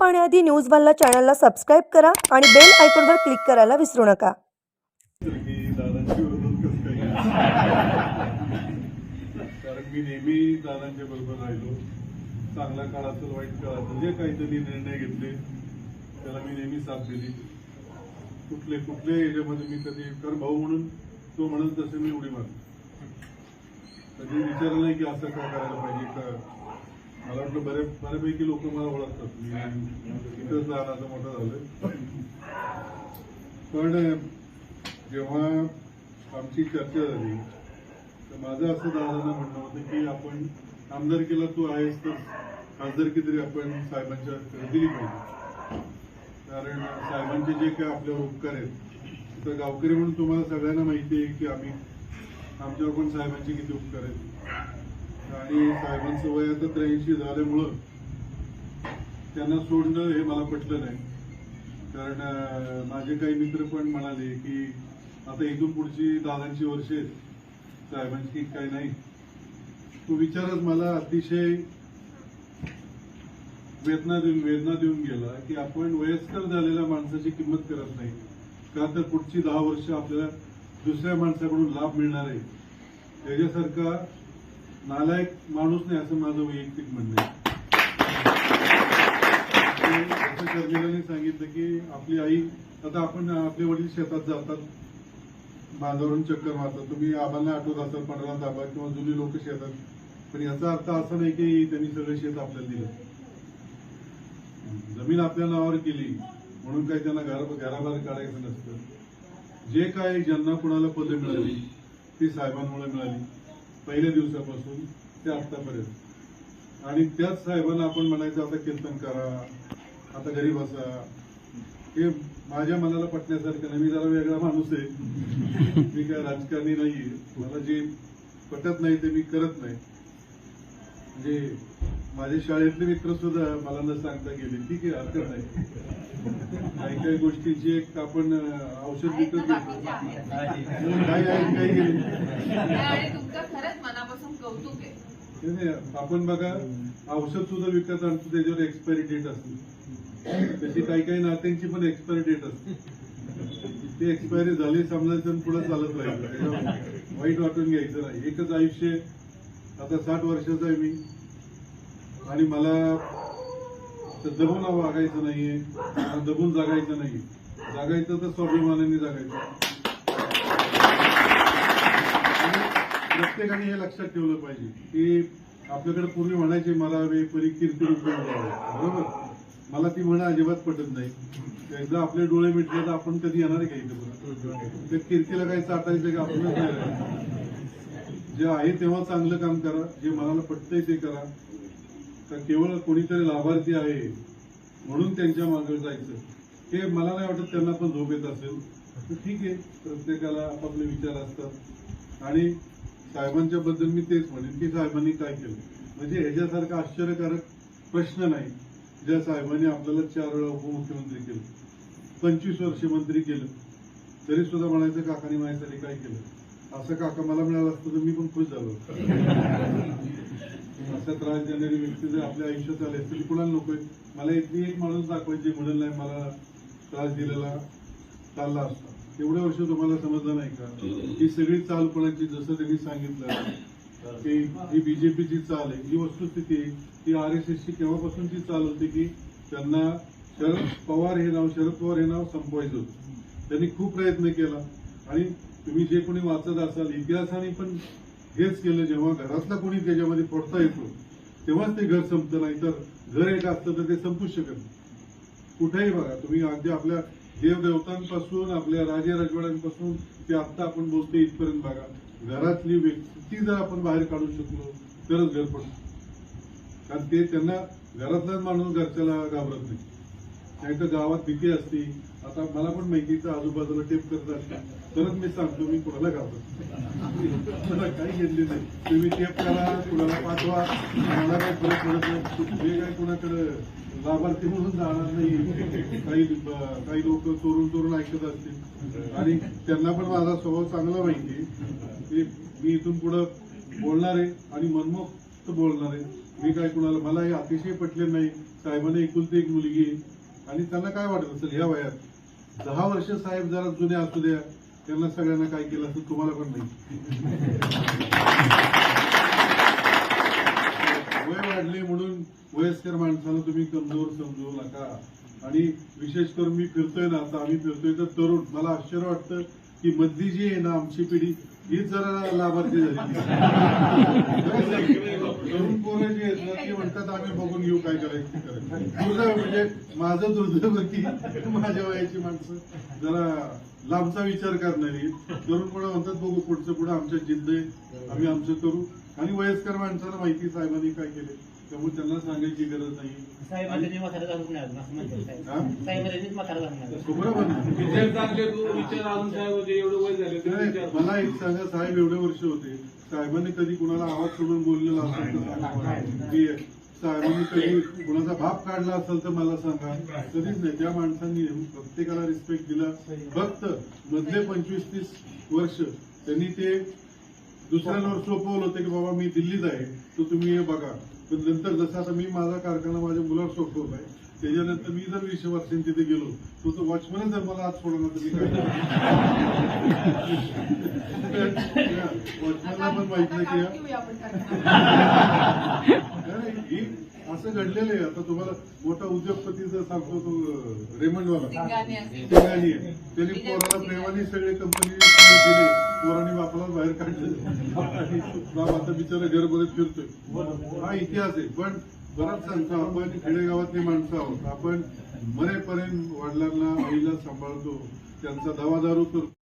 पाहण्याआधी न्यूज वनला चॅनलला सबस्क्राइब करा आणि बेल आयकॉनवर क्लिक करायला विसरू नका। कारण मी नेहमी दादांच्या बरोबर राहिलो। चांगला काळ असेल वाईट काळ असेल जे काहीतरी निर्णय घेतले त्याला मी नेहमी साथ दिली। कुठले याच्यामध्ये मी कधी कर भाऊ म्हणून तो म्हणत तसे मी उडी मारली। कधी विचारलं नाही की असं काय करायला पाहिजे का। मला वाटलं बऱ्यापैकी लोक मला ओळखतात, मी इथंच लहानाचं मोठं झालं। पण जेव्हा आमची चर्चा झाली तर माझं असं दादांना म्हणणं होतं की आपण आमदारकीला तू आहेस तर खासदारकी तरी आपण साहेबांच्या दिली पाहिजे। कारण साहेबांचे जे काय आपल्यावर उपकार आहेत तर गावकरी म्हणून तुम्हाला सगळ्यांना माहिती आहे की आमच्यावर पण साहेबांचे किती उपकार आहेत। आणि साहेबांचं वय आता 83 झाल्यामुळं त्यांना सोडणं हे मला पटलं नाही। कारण माझे काही मित्र पण म्हणाले की आता इथून पुढची दादांची वर्षे साहेबांची काही नाही। तो विचारच मला अतिशय वेदना देऊन गेला की आपण वयस्कर झालेल्या माणसाची किंमत करत नाही का, तर पुढची 10 वर्ष आपल्याला दुसऱ्या माणसाकडून लाभ मिळणार आहे। त्याच्यासारखा नालायक माणूस नाही असं माझं वैयक्तिक म्हणणं आहे। कर्मिलांनी सांगितलं की आपली आई आता आपण आपले वडील शेतात जातात, बांधावरून चक्कर मारतात। तुम्ही आबांना आठवत असाल 15 ताबा किंवा जुनी लोक शेतात, पण याचा अर्थ असा नाही की त्यांनी सगळं शेत आपल्याला दिलं। जमीन आपल्या नावावर केली म्हणून काही त्यांना घराबाहेर काढायचं नसतं। जे काय ज्यांना कुणाला पदं मिळाली ती साहेबांमुळे मिळाली, पहिल्या दिवसापासून ते आतापर्यंत। आणि त्याच साहेबांना आपण म्हणायचं आता कीर्तन करा, आता घरी बसा, हे माझ्या मनाला पटण्यासारखं नाही। मी जरा वेगळा माणूस आहे, मी काय राजकारणी नाहीये। मला जे पटत नाही ते मी करत नाही। म्हणजे माझे शाळेतले मित्र सुद्धा मला न सांगता गेले ठीक आहे, हरकत नाही। काही गोष्टीची एक आपण औषध विकत घेतो, काही गेले मनापासून कौतुक आहे। आपण बघा औषध सुद्धा विकत आणतो, त्याच्यावर एक्सपायरी डेट असते। त्याची काही नात्यांची पण एक्सपायरी डेट असते। ती एक्सपायरी झाली समजायचं पुढे चालत राहिलं, वाईट वाटून घ्यायचं नाही। एकच आयुष्य, आता 60 वर्षाचा आहे मी आणि मला दबून वागायचं नाहीये, दबून जगायचं नाही। जगायचं तर स्वाभिमानाने जगायचं। प्रत्येकाने हे लक्षात ठेवलं पाहिजे की आपल्याकडे पूर्वी म्हणायचे मरावे परी कीर्ती उपयोगावे, बरोबर। मला ती म्हणा अजिबात पटत नाही। एकदा आपले डोळे मिटले तर आपण कधी येणार आहे का इथं? त्या कीर्तीला काही चाटायचं का आपणच नाही। जे आहे तेव्हा चांगलं काम करा, जे मनाला पटतंय ते करा। तर केवळ कोणीतरी लाभार्थी आहे म्हणून त्यांच्या मागे जायचं हे मला नाही वाटत त्यांना पण झोप येत असेल तर ठीक आहे, प्रत्येकाला आपापले विचार असतात। आणि साहेबांच्या बद्दल मी तेच म्हणेन की साहेबांनी काय केलं म्हणजे ह्याच्यासारखा आश्चर्यकारक प्रश्न नाही। ज्या साहेबांनी आपल्याला 4 वेळा उपमुख्यमंत्री केलं, 25 वर्ष मंत्री केलं, तरी सुद्धा म्हणायचं काकांनी माझ्यासाठी काय केलं। असं काका मला मिळालं असतं तर मी पण खुश झालो। असा त्रास देणारी व्यक्ती जर आपल्या आयुष्यात आले तरी कुणाला नकोय। मला इथली एक माणूस दाखवायची म्हणून नाही मला त्रास दिलेला चालला असता। एवढ्या वर्ष तुम्हाला समजलं नाही का ही सगळी चाल कोणाची? जसं त्यांनी सांगितलं की ही बीजेपीची चाल आहे, ही वस्तुस्थिती आहे। ही RSSची केव्हापासूनची चाल होती की त्यांना शरद पवार हे नाव संपवायचं होतं। त्यांनी खूप प्रयत्न केला आणि तुम्ही जे कोणी वाचत असाल इतिहासाने पण हेच केलं। जेव्हा घरातला कोणी त्याच्यामध्ये फोडता येतो तेव्हाच ते घर संपतं, नाही तर घर एक असतं तर ते संपूच शकत नाही। कुठेही बघा तुम्ही, अगदी आपल्या देवदेवतांपासून आपल्या राजे राजवाड्यांपासून ते आता आपण बोलतो इथपर्यंत बघा, घरातली व्यक्ती जर आपण बाहेर काढू शकलो तरच घर पडतो। कारण ते त्यांना घरातलाच माणूस घरच्याला घाबरत नाही, नाही तर गावात भीती असते। आता मला पण माहितीचं आजूबाजूला टेप करत असते तरच मी सांगतो मी कुणाला घाबरत मला काही घेतले नाही। तुम्ही टेप करा, कुणाला पाठवा, मला काही फरक पडत नाही। हे काही कुणाकडे लाभार्थी म्हणून जाणार नाही। काही लोक चोरून ऐकत असतील आणि त्यांना पण माझा स्वभाव चांगला माहिती की मी इथून पुढे बोलणार आहे आणि मनमोक फक्त बोलणार आहे. मी काय कुणाला, मला हे अतिशय पटले नाही. साहेबांना एकुलती एक मुलगी आहे आणि त्यांना काय वाटत असेल ह्या वयात 10 वर्ष साहेब जरा जुने असू द्या, त्यांना सगळ्यांना काय केलं असं तुम्हाला पण नाही. वय वाढले म्हणून वयस्कर माणसाला तुम्ही कमजोर समजू नका. आणि विशेष करून मी फिरतोय ना, आता आम्ही फिरतोय तर तरुण, मला आश्चर्य वाटतं की मधली जी आहे ना आमची पिढी हीच जरा लाभार्थी झाली. तरुण पोरं जी आहेत ना ती म्हणतात आम्ही बघून घेऊ काय करायचं ते करायचं. दुर्दैव म्हणजे माझं दुर्दैव की माझ्या वयाची माणसं जरा लांबचा विचार करणारी. तरुण मुलं म्हणतात बघू पुढचं पुढं आमच्या जिद्द आहे, आम्ही आमचं करू. आणि वयस्कर माणसाला माहिती साहेबांनी काय केले, त्यामुळे त्यांना सांगायची गरज नाही. मला एक सांगा, साहेब एवढे वर्ष होते, साहेबांनी कधी कुणाला आवाज सोडून बोललेला असेल तर साहेबांनी कधी कुणाचा भाप काढला असेल तर मला सांगा. कधीच नाही. त्या माणसांनी प्रत्येकाला रिस्पेक्ट दिला. फक्त मधले 25-30 वर्ष त्यांनी ते दुसऱ्यांवर सोपवलं होतं की बाबा मी दिल्लीत आहे तर तुम्ही हे बघा. पण नंतर जसं आता मी माझा कारखाना माझ्या मुलावर सोपवलाय, त्याच्यानंतर मी जर 20 वर्षांनी तिथे गेलो तो वॉचमन जर मला आज सोडवला तर मी काय वॉचमॅनला पण माहित नाही की असं घडलेलं आहे. आता तुम्हाला मोठा उद्योगपती जर सांगतो तो रेमंडवाला सिंगानी आहे, त्यांनी पोराला प्रेमाने सगळे कंपनी दिले, पोराने बापाला बाहेर काढलं आणि बाप आता बिचारा घरमध्ये फिरतोय. हा इतिहास आहे. पण बराच सांगतो आपण खेडेगावातली माणसं आहोत. आपण मरेपर्यंत वडिलांना आईला सांभाळतो, त्यांचा दवादारू करतो.